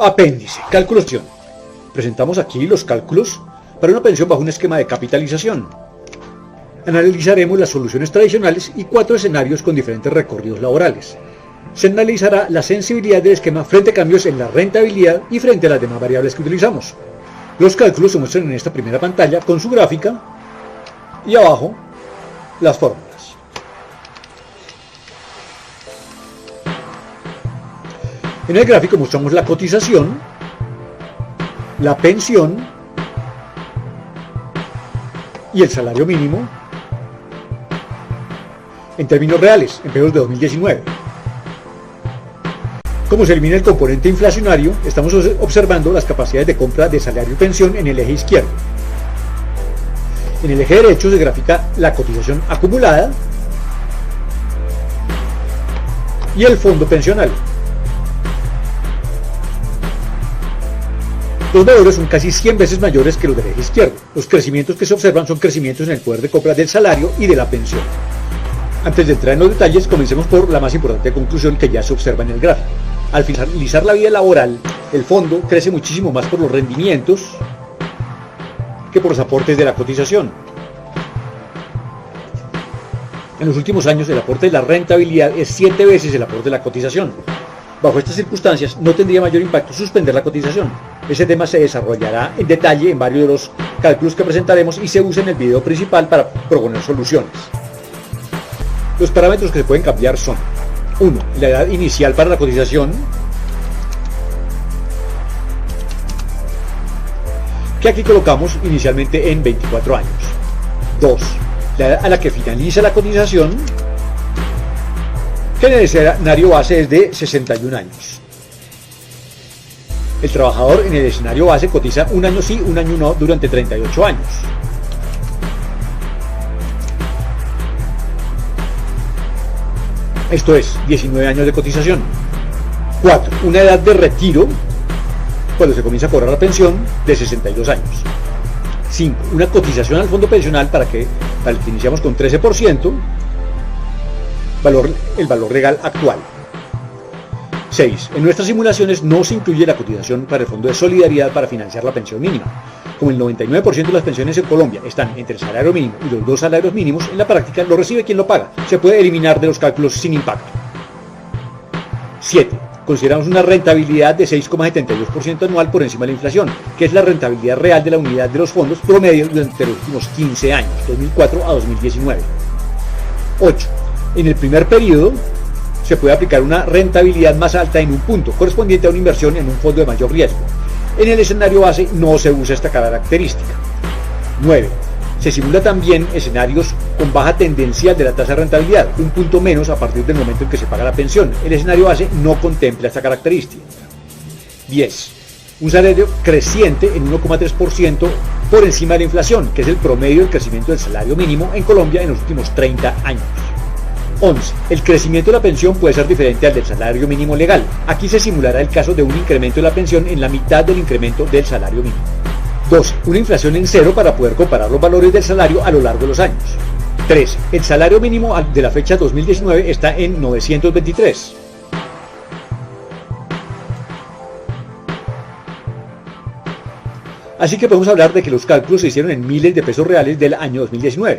Apéndice, calculación. Presentamos aquí los cálculos para una pensión bajo un esquema de capitalización. Analizaremos las soluciones tradicionales y 4 escenarios con diferentes recorridos laborales. Se analizará la sensibilidad del esquema frente a cambios en la rentabilidad y frente a las demás variables que utilizamos. Los cálculos se muestran en esta primera pantalla con su gráfica y abajo las fórmulas. En el gráfico mostramos la cotización, la pensión y el salario mínimo en términos reales, en periodos de 2019. Como se elimina el componente inflacionario, estamos observando las capacidades de compra de salario y pensión en el eje izquierdo. En el eje derecho se grafica la cotización acumulada y el fondo pensional. Los valores son casi 100 veces mayores que los del eje izquierdo. Los crecimientos que se observan son crecimientos en el poder de compra del salario y de la pensión. Antes de entrar en los detalles, comencemos por la más importante conclusión que ya se observa en el gráfico. Al finalizar la vida laboral, el fondo crece muchísimo más por los rendimientos que por los aportes de la cotización. En los últimos años, el aporte de la rentabilidad es 7 veces el aporte de la cotización. Bajo estas circunstancias, no tendría mayor impacto suspender la cotización. Ese tema se desarrollará en detalle en varios de los cálculos que presentaremos y se usa en el video principal para proponer soluciones. Los parámetros que se pueden cambiar son: 1. La edad inicial para la cotización, que aquí colocamos inicialmente en 24 años. 2. La edad a la que finaliza la cotización, que en el escenario base es de 61 años. El trabajador en el escenario base cotiza un año sí, un año no durante 38 años. Esto es 19 años de cotización. 4. Una edad de retiro, cuando se comienza a cobrar la pensión, de 62 años. 5. Una cotización al fondo pensional para el que iniciamos con 13%, el valor legal actual. 6. En nuestras simulaciones no se incluye la cotización para el Fondo de Solidaridad para financiar la pensión mínima. Como el 99% de las pensiones en Colombia están entre el salario mínimo y los 2 salarios mínimos, en la práctica lo recibe quien lo paga. Se puede eliminar de los cálculos sin impacto. 7. Consideramos una rentabilidad de 6,72% anual por encima de la inflación, que es la rentabilidad real de la unidad de los fondos promedio durante los últimos 15 años, 2004 a 2019. 8. En el primer periodo se puede aplicar una rentabilidad más alta en un punto, correspondiente a una inversión en un fondo de mayor riesgo. En el escenario base no se usa esta característica. 9. Se simula también escenarios con baja tendencial de la tasa de rentabilidad, un punto menos a partir del momento en que se paga la pensión. El escenario base no contempla esta característica. 10. Un salario creciente en 1,3% por encima de la inflación, que es el promedio del crecimiento del salario mínimo en Colombia en los últimos 30 años. 11. El crecimiento de la pensión puede ser diferente al del salario mínimo legal. Aquí se simulará el caso de un incremento de la pensión en la mitad del incremento del salario mínimo. 12. Una inflación en cero para poder comparar los valores del salario a lo largo de los años. 13. El salario mínimo de la fecha 2019 está en 923. Así que podemos hablar de que los cálculos se hicieron en miles de pesos reales del año 2019.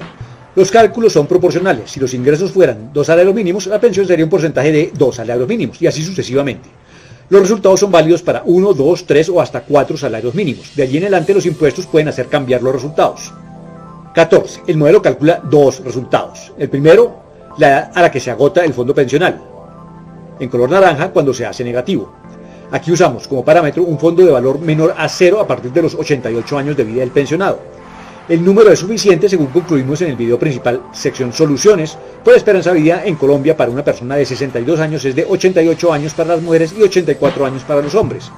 Los cálculos son proporcionales. Si los ingresos fueran 2 salarios mínimos, la pensión sería un porcentaje de 2 salarios mínimos, y así sucesivamente. Los resultados son válidos para 1, 2, 3 o hasta 4 salarios mínimos. De allí en adelante los impuestos pueden hacer cambiar los resultados. 14. El modelo calcula 2 resultados. El primero, la edad a la que se agota el fondo pensional, en color naranja cuando se hace negativo. Aquí usamos como parámetro un fondo de valor menor a 0 a partir de los 88 años de vida del pensionado. El número es suficiente según concluimos en el video principal, sección soluciones, pues la esperanza de vida en Colombia para una persona de 62 años es de 88 años para las mujeres y 84 años para los hombres.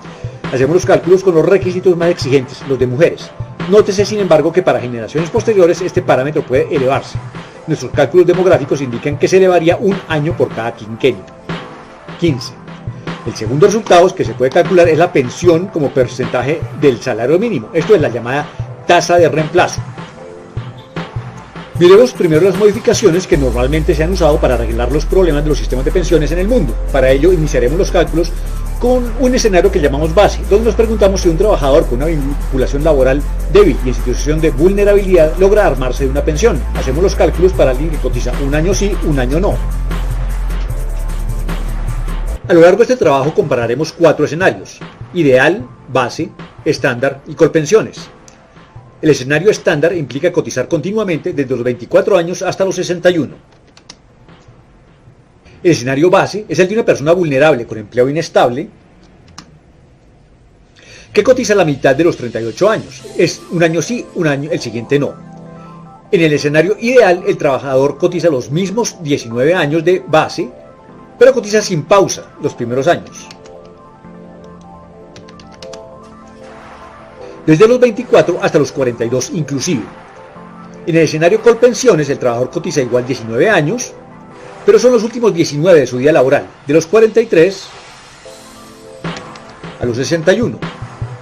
Hacemos los cálculos con los requisitos más exigentes, los de mujeres. Nótese sin embargo que para generaciones posteriores este parámetro puede elevarse. Nuestros cálculos demográficos indican que se elevaría un año por cada quinquenio. 15. El segundo resultado que se puede calcular es la pensión como porcentaje del salario mínimo. Esto es la llamada tasa de reemplazo. Miremos primero las modificaciones que normalmente se han usado para arreglar los problemas de los sistemas de pensiones en el mundo. Para ello iniciaremos los cálculos con un escenario que llamamos base, donde nos preguntamos si un trabajador con una vinculación laboral débil y en situación de vulnerabilidad logra armarse de una pensión. Hacemos los cálculos para alguien que cotiza un año sí, un año no. A lo largo de este trabajo compararemos 4 escenarios: ideal, base, estándar y colpensiones. El escenario estándar implica cotizar continuamente desde los 24 años hasta los 61. El escenario base es el de una persona vulnerable con empleo inestable que cotiza la mitad de los 38 años. Es un año sí, un año el siguiente no. En el escenario ideal, el trabajador cotiza los mismos 19 años de base, pero cotiza sin pausa los primeros años. Desde los 24 hasta los 42 inclusive. En el escenario colpensiones, el trabajador cotiza igual 19 años, pero son los últimos 19 de su vida laboral, de los 43 a los 61,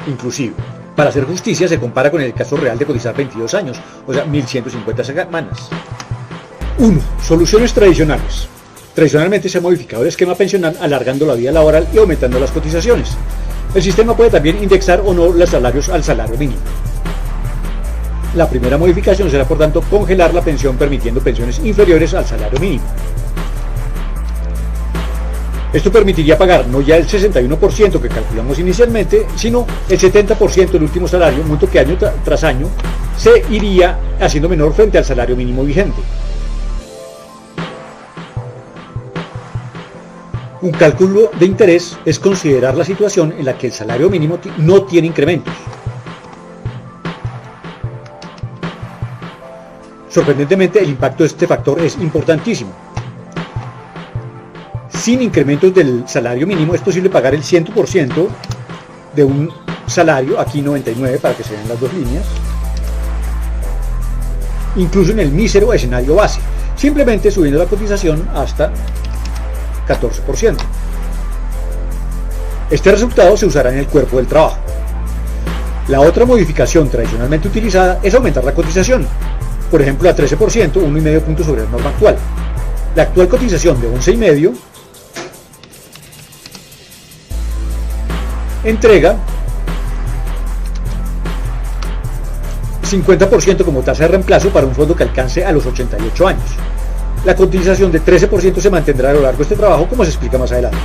inclusive. Para hacer justicia, se compara con el caso real de cotizar 22 años, o sea, 1150 semanas. 1. Soluciones tradicionales. Tradicionalmente se ha modificado el esquema pensional alargando la vida laboral y aumentando las cotizaciones. El sistema puede también indexar o no los salarios al salario mínimo. La primera modificación será, por tanto, congelar la pensión permitiendo pensiones inferiores al salario mínimo. Esto permitiría pagar no ya el 61% que calculamos inicialmente, sino el 70% del último salario, monto que año tras año se iría haciendo menor frente al salario mínimo vigente. Un cálculo de interés es considerar la situación en la que el salario mínimo no tiene incrementos. Sorprendentemente, el impacto de este factor es importantísimo. Sin incrementos del salario mínimo es posible pagar el 100% de un salario, aquí 99 para que se vean las dos líneas, incluso en el mísero escenario base, simplemente subiendo la cotización hasta 14%. Este resultado se usará en el cuerpo del trabajo. La otra modificación tradicionalmente utilizada es aumentar la cotización, por ejemplo a 13%, 1,5 puntos sobre la norma actual. La actual cotización de 11,5 entrega 50% como tasa de reemplazo para un fondo que alcance a los 88 años. La cotización de 13% se mantendrá a lo largo de este trabajo, como se explica más adelante.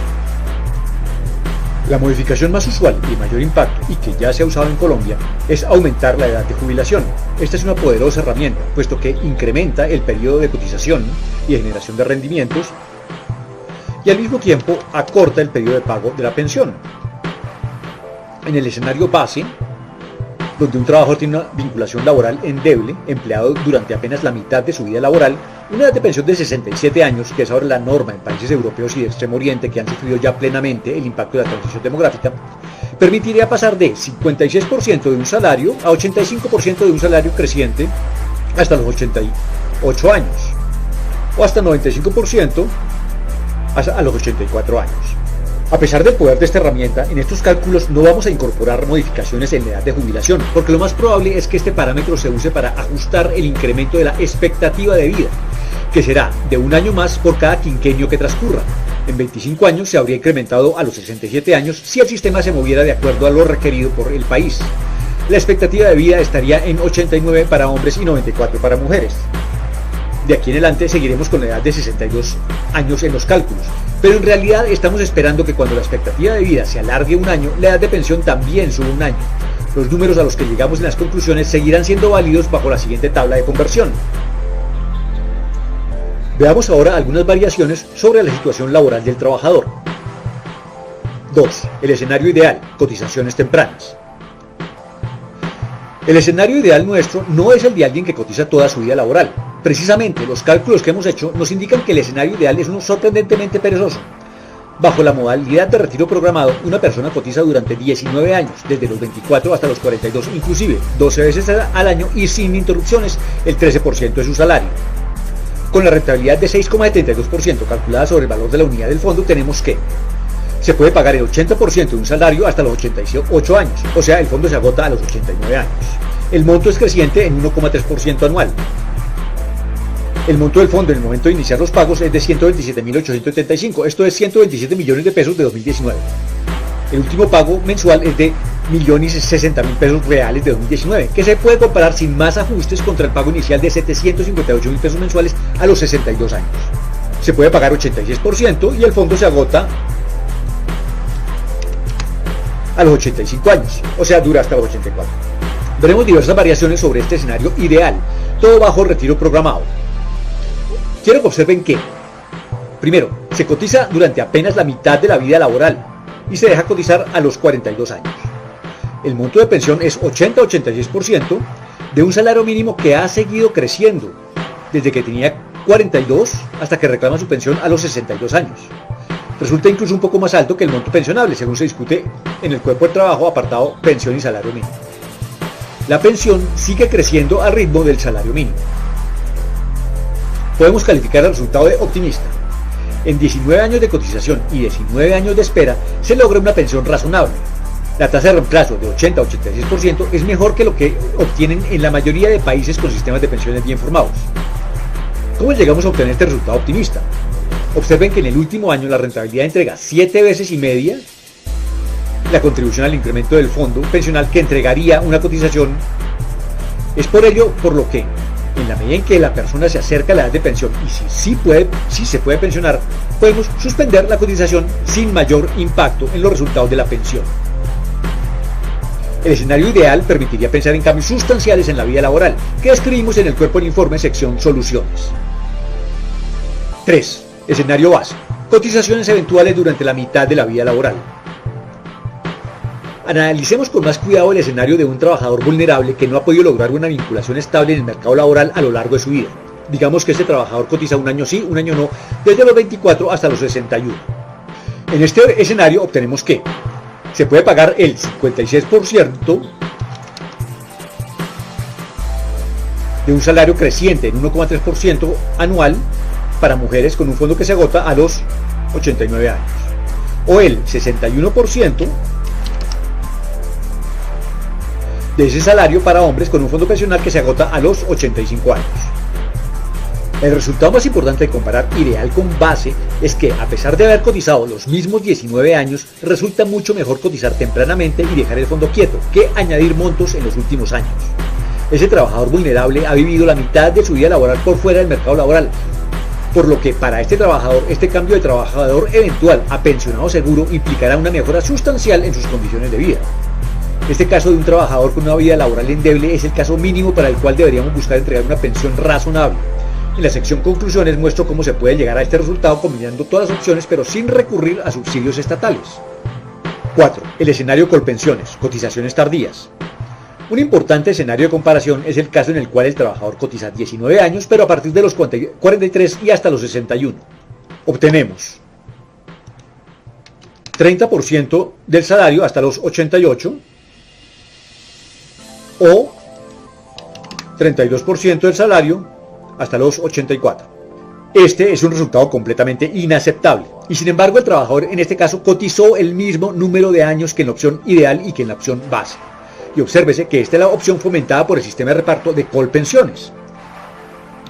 La modificación más usual y de mayor impacto, y que ya se ha usado en Colombia, es aumentar la edad de jubilación. Esta es una poderosa herramienta, puesto que incrementa el periodo de cotización y de generación de rendimientos, y al mismo tiempo acorta el periodo de pago de la pensión. En el escenario base, donde un trabajador tiene una vinculación laboral endeble, empleado durante apenas la mitad de su vida laboral, una edad de pensión de 67 años, que es ahora la norma en países europeos y de Extremo Oriente que han sufrido ya plenamente el impacto de la transición demográfica, permitiría pasar de 56% de un salario a 85% de un salario creciente hasta los 88 años, o hasta 95% hasta a los 84 años. A pesar del poder de esta herramienta, en estos cálculos no vamos a incorporar modificaciones en la edad de jubilación, porque lo más probable es que este parámetro se use para ajustar el incremento de la expectativa de vida, que será de un año más por cada quinquenio que transcurra. En 25 años se habría incrementado a los 67 años si el sistema se moviera de acuerdo a lo requerido por el país. La expectativa de vida estaría en 89 para hombres y 94 para mujeres. De aquí en adelante seguiremos con la edad de 62 años en los cálculos, pero en realidad estamos esperando que cuando la expectativa de vida se alargue un año, la edad de pensión también suba un año. Los números a los que llegamos en las conclusiones seguirán siendo válidos bajo la siguiente tabla de conversión. Veamos ahora algunas variaciones sobre la situación laboral del trabajador. 2. El escenario ideal, cotizaciones tempranas. El escenario ideal nuestro no es el de alguien que cotiza toda su vida laboral. Precisamente, los cálculos que hemos hecho nos indican que el escenario ideal es uno sorprendentemente perezoso. Bajo la modalidad de retiro programado, una persona cotiza durante 19 años, desde los 24 hasta los 42, inclusive 12 veces al año y sin interrupciones, el 13% de su salario. Con la rentabilidad de 6,72% calculada sobre el valor de la unidad del fondo, tenemos que se puede pagar el 80% de un salario hasta los 88 años, o sea, el fondo se agota a los 89 años. El monto es creciente en 1,3% anual. El monto del fondo en el momento de iniciar los pagos es de 127.875, esto es 127 millones de pesos de 2019. El último pago mensual es de 1.060.000 pesos reales de 2019, que se puede comparar sin más ajustes contra el pago inicial de 758.000 pesos mensuales a los 62 años. Se puede pagar 86% y el fondo se agota a los 85 años, o sea, dura hasta los 84. Veremos diversas variaciones sobre este escenario ideal, todo bajo retiro programado. Quiero que observen que, primero, se cotiza durante apenas la mitad de la vida laboral y se deja cotizar a los 42 años. El monto de pensión es 80-86% de un salario mínimo que ha seguido creciendo desde que tenía 42 hasta que reclama su pensión a los 62 años. Resulta incluso un poco más alto que el monto pensionable, según se discute en el cuerpo de trabajo apartado pensión y salario mínimo. La pensión sigue creciendo al ritmo del salario mínimo. Podemos calificar el resultado de optimista. En 19 años de cotización y 19 años de espera se logra una pensión razonable. La tasa de reemplazo de 80-86% es mejor que lo que obtienen en la mayoría de países con sistemas de pensiones bien formados. ¿Cómo llegamos a obtener este resultado optimista? Observen que en el último año la rentabilidad entrega 7 veces y media la contribución al incremento del fondo pensional que entregaría una cotización. Es por ello por lo que, en la medida en que la persona se acerca a la edad de pensión y si se puede pensionar, podemos suspender la cotización sin mayor impacto en los resultados de la pensión. El escenario ideal permitiría pensar en cambios sustanciales en la vida laboral, que describimos en el cuerpo del informe sección Soluciones. 3. Escenario base. Cotizaciones eventuales durante la mitad de la vida laboral. Analicemos con más cuidado el escenario de un trabajador vulnerable que no ha podido lograr una vinculación estable en el mercado laboral a lo largo de su vida. Digamos que este trabajador cotiza un año sí, un año no, desde los 24 hasta los 61. En este escenario obtenemos que se puede pagar el 56% de un salario creciente en 1,3% anual para mujeres con un fondo que se agota a los 89 años, o el 61% de ese salario para hombres con un fondo pensional que se agota a los 85 años. El resultado más importante de comparar ideal con base es que, a pesar de haber cotizado los mismos 19 años, resulta mucho mejor cotizar tempranamente y dejar el fondo quieto que añadir montos en los últimos años. Ese trabajador vulnerable ha vivido la mitad de su vida laboral por fuera del mercado laboral, por lo que para este trabajador, este cambio de trabajador eventual a pensionado seguro implicará una mejora sustancial en sus condiciones de vida. Este caso de un trabajador con una vida laboral endeble es el caso mínimo para el cual deberíamos buscar entregar una pensión razonable. En la sección conclusiones muestro cómo se puede llegar a este resultado combinando todas las opciones pero sin recurrir a subsidios estatales. 4. El escenario Colpensiones, cotizaciones tardías. Un importante escenario de comparación es el caso en el cual el trabajador cotiza 19 años pero a partir de los 43 y hasta los 61. Obtenemos 30% del salario hasta los 88 o 32% del salario hasta los 84. Este es un resultado completamente inaceptable y sin embargo el trabajador en este caso cotizó el mismo número de años que en la opción ideal y que en la opción base. Y obsérvese que esta es la opción fomentada por el sistema de reparto de Colpensiones.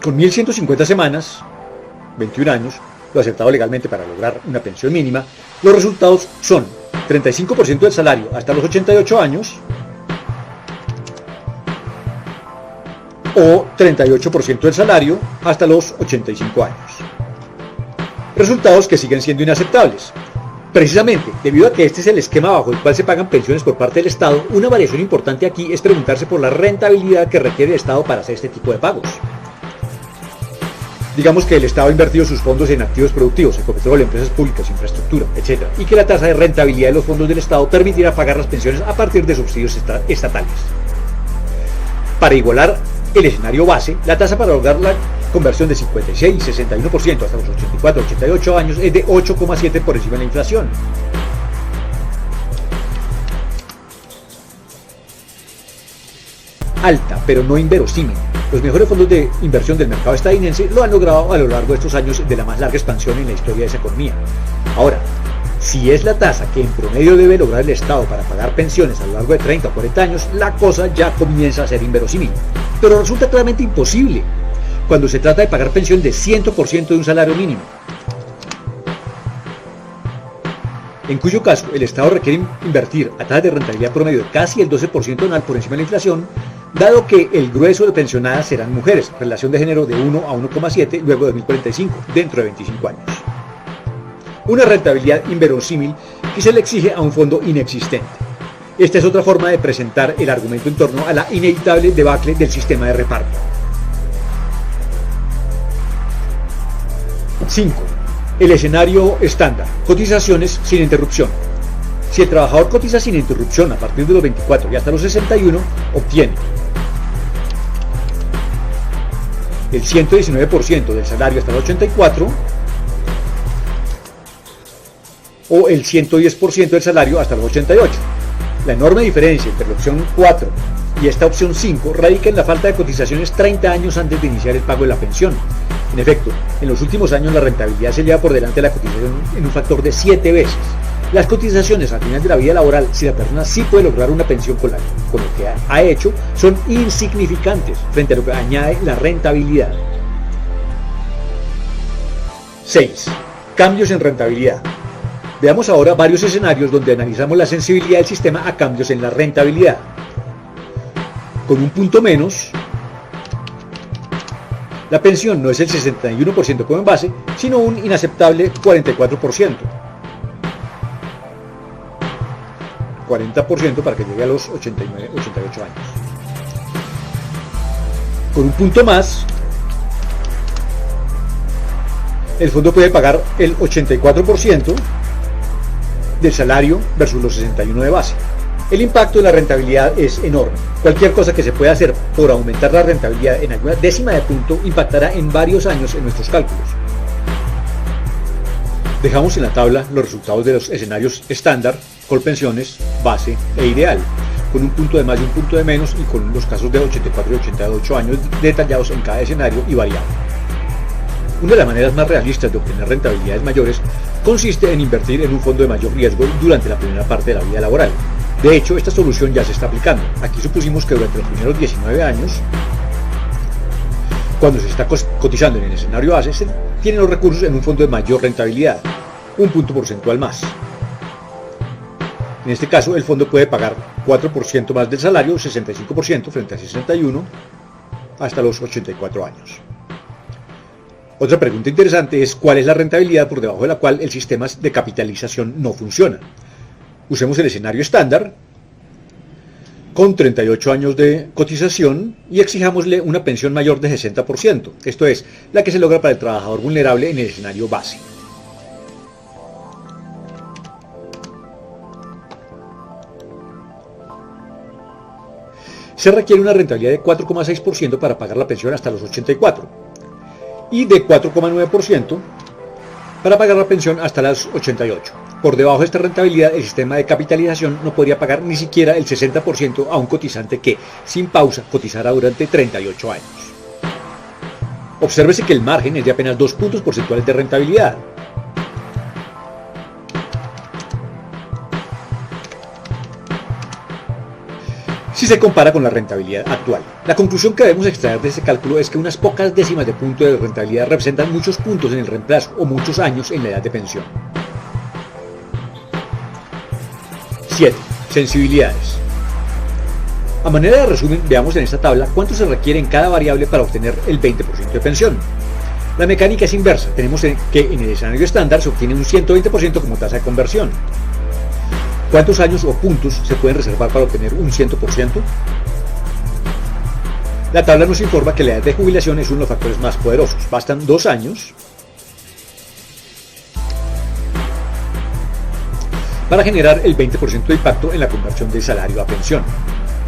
Con 1.150 semanas, 21 años, lo aceptado legalmente para lograr una pensión mínima, los resultados son 35% del salario hasta los 88 años o 38% del salario hasta los 85 años. Resultados que siguen siendo inaceptables. Precisamente, debido a que este es el esquema bajo el cual se pagan pensiones por parte del Estado, una variación importante aquí es preguntarse por la rentabilidad que requiere el Estado para hacer este tipo de pagos. Digamos que el Estado ha invertido sus fondos en activos productivos, ecopetróleo, empresas públicas, infraestructura, etc. Y que la tasa de rentabilidad de los fondos del Estado permitirá pagar las pensiones a partir de subsidios estatales. Para igualar el escenario base, la tasa para lograr la conversión de 56 y 61% hasta los 84-88 años es de 8,7 por encima de la inflación. Alta, pero no inverosímil. Los mejores fondos de inversión del mercado estadounidense lo han logrado a lo largo de estos años de la más larga expansión en la historia de esa economía. Ahora, si es la tasa que en promedio debe lograr el Estado para pagar pensiones a lo largo de 30 o 40 años, la cosa ya comienza a ser inverosímil. Pero resulta claramente imposible cuando se trata de pagar pensión de 100% de un salario mínimo. en cuyo caso el Estado requiere invertir a tasas de rentabilidad promedio de casi el 12% anual por encima de la inflación, dado que el grueso de pensionadas serán mujeres, relación de género de 1 a 1,7 luego de 2045, dentro de 25 años. Una rentabilidad inverosímil que se le exige a un fondo inexistente. Esta es otra forma de presentar el argumento en torno a la inevitable debacle del sistema de reparto. 5. El escenario estándar. Cotizaciones sin interrupción. Si el trabajador cotiza sin interrupción a partir de los 24 y hasta los 61, obtiene el 119% del salario hasta los 84 o el 110% del salario hasta los 88. La enorme diferencia entre la opción 4 y esta opción 5 radica en la falta de cotizaciones 30 años antes de iniciar el pago de la pensión. En efecto, en los últimos años la rentabilidad se lleva por delante de la cotización en un factor de 7 veces. Las cotizaciones al final de la vida laboral, si la persona sí puede lograr una pensión con lo que ha hecho, son insignificantes frente a lo que añade la rentabilidad. 6. Cambios en rentabilidad. Veamos ahora varios escenarios donde analizamos la sensibilidad del sistema a cambios en la rentabilidad. Con un punto menos, la pensión no es el 61% como en base, sino un inaceptable 44%. 40% para que llegue a los 89, 88 años. Con un punto más, el fondo puede pagar el 84% del salario versus los 61 de base. El impacto en la rentabilidad es enorme. Cualquier cosa que se pueda hacer por aumentar la rentabilidad en alguna décima de punto impactará en varios años en nuestros cálculos. Dejamos en la tabla los resultados de los escenarios estándar, Colpensiones, base e ideal, con un punto de más y un punto de menos y con los casos de 84 y 88 años detallados en cada escenario y variable. Una de las maneras más realistas de obtener rentabilidades mayores consiste en invertir en un fondo de mayor riesgo durante la primera parte de la vida laboral. De hecho, esta solución ya se está aplicando. Aquí supusimos que durante los primeros 19 años, cuando se está cotizando en el escenario base, se tienen los recursos en un fondo de mayor rentabilidad, un punto porcentual más. En este caso, el fondo puede pagar 4% más del salario, 65% frente a 61%, hasta los 84 años. Otra pregunta interesante es cuál es la rentabilidad por debajo de la cual el sistema de capitalización no funciona. Usemos el escenario estándar con 38 años de cotización y exijámosle una pensión mayor de 60%, esto es, la que se logra para el trabajador vulnerable en el escenario base. Se requiere una rentabilidad de 4,6% para pagar la pensión hasta los 84 y de 4,9% para pagar la pensión hasta los 88. Por debajo de esta rentabilidad, el sistema de capitalización no podría pagar ni siquiera el 60% a un cotizante que, sin pausa, cotizará durante 38 años. Obsérvese que el margen es de apenas 2 puntos porcentuales de rentabilidad. Si se compara con la rentabilidad actual. La conclusión que debemos extraer de este cálculo es que unas pocas décimas de punto de rentabilidad representan muchos puntos en el reemplazo o muchos años en la edad de pensión. 7. Sensibilidades. A manera de resumen, veamos en esta tabla cuánto se requiere en cada variable para obtener el 20% de pensión. La mecánica es inversa. Tenemos que en el escenario estándar se obtiene un 120% como tasa de conversión. ¿Cuántos años o puntos se pueden reservar para obtener un 100%? La tabla nos informa que la edad de jubilación es uno de los factores más poderosos. Bastan 2 años para generar el 20% de impacto en la conversión del salario a pensión.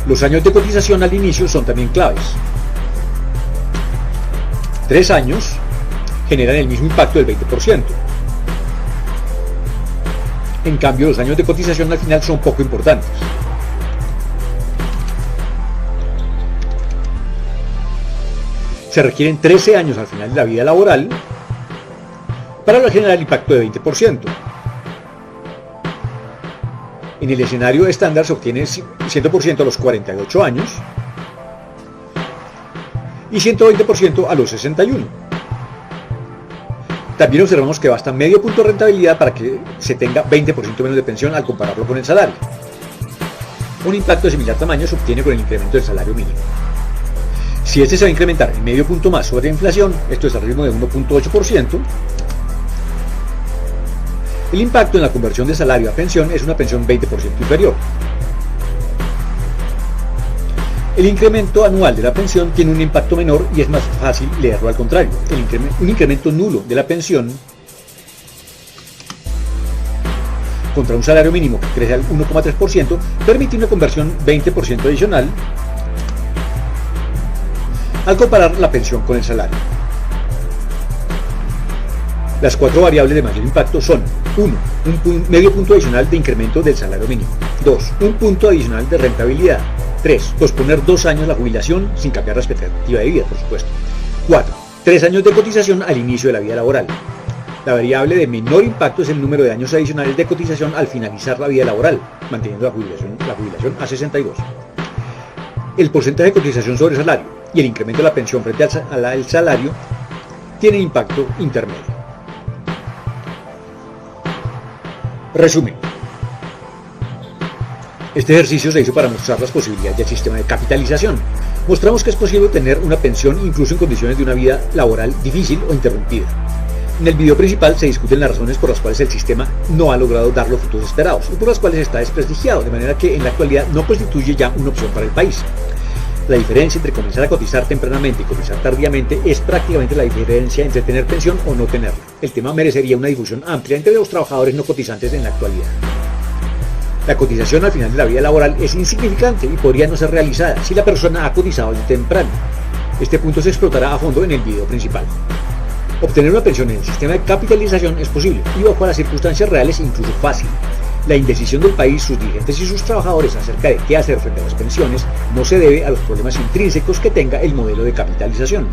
Los años de cotización al inicio son también claves. 3 años generan el mismo impacto del 20%. En cambio, los años de cotización al final son poco importantes. Se requieren 13 años al final de la vida laboral para generar el impacto de 20%. En el escenario estándar se obtiene 100% a los 48 años y 120% a los 61. También observamos que basta medio punto de rentabilidad para que se tenga 20% menos de pensión al compararlo con el salario. Un impacto de similar tamaño se obtiene con el incremento del salario mínimo. Si este se va a incrementar en medio punto más sobre la inflación, esto es al ritmo de 1.8%, el impacto en la conversión de salario a pensión es una pensión 20% inferior. El incremento anual de la pensión tiene un impacto menor y es más fácil leerlo al contrario. Un incremento nulo de la pensión contra un salario mínimo que crece al 1,3% permite una conversión 20% adicional al comparar la pensión con el salario. Las cuatro variables de mayor impacto son 1. Medio punto adicional de incremento del salario mínimo. 2. Un punto adicional de rentabilidad. 3. Posponer 2 años la jubilación sin cambiar la expectativa de vida, por supuesto. 4. 3 años de cotización al inicio de la vida laboral. La variable de menor impacto es el número de años adicionales de cotización al finalizar la vida laboral, manteniendo la jubilación a 62. El porcentaje de cotización sobre el salario y el incremento de la pensión frente al salario tienen impacto intermedio. Resumen. Este ejercicio se hizo para mostrar las posibilidades del sistema de capitalización. Mostramos que es posible tener una pensión incluso en condiciones de una vida laboral difícil o interrumpida. En el video principal se discuten las razones por las cuales el sistema no ha logrado dar los frutos esperados y por las cuales está desprestigiado, de manera que en la actualidad no constituye ya una opción para el país. La diferencia entre comenzar a cotizar tempranamente y cotizar tardíamente es prácticamente la diferencia entre tener pensión o no tenerla. El tema merecería una difusión amplia entre los trabajadores no cotizantes en la actualidad. La cotización al final de la vida laboral es insignificante y podría no ser realizada si la persona ha cotizado desde temprano. Este punto se explotará a fondo en el video principal. Obtener una pensión en el sistema de capitalización es posible y bajo las circunstancias reales incluso fácil. La indecisión del país, sus dirigentes y sus trabajadores acerca de qué hacer frente a las pensiones no se debe a los problemas intrínsecos que tenga el modelo de capitalización.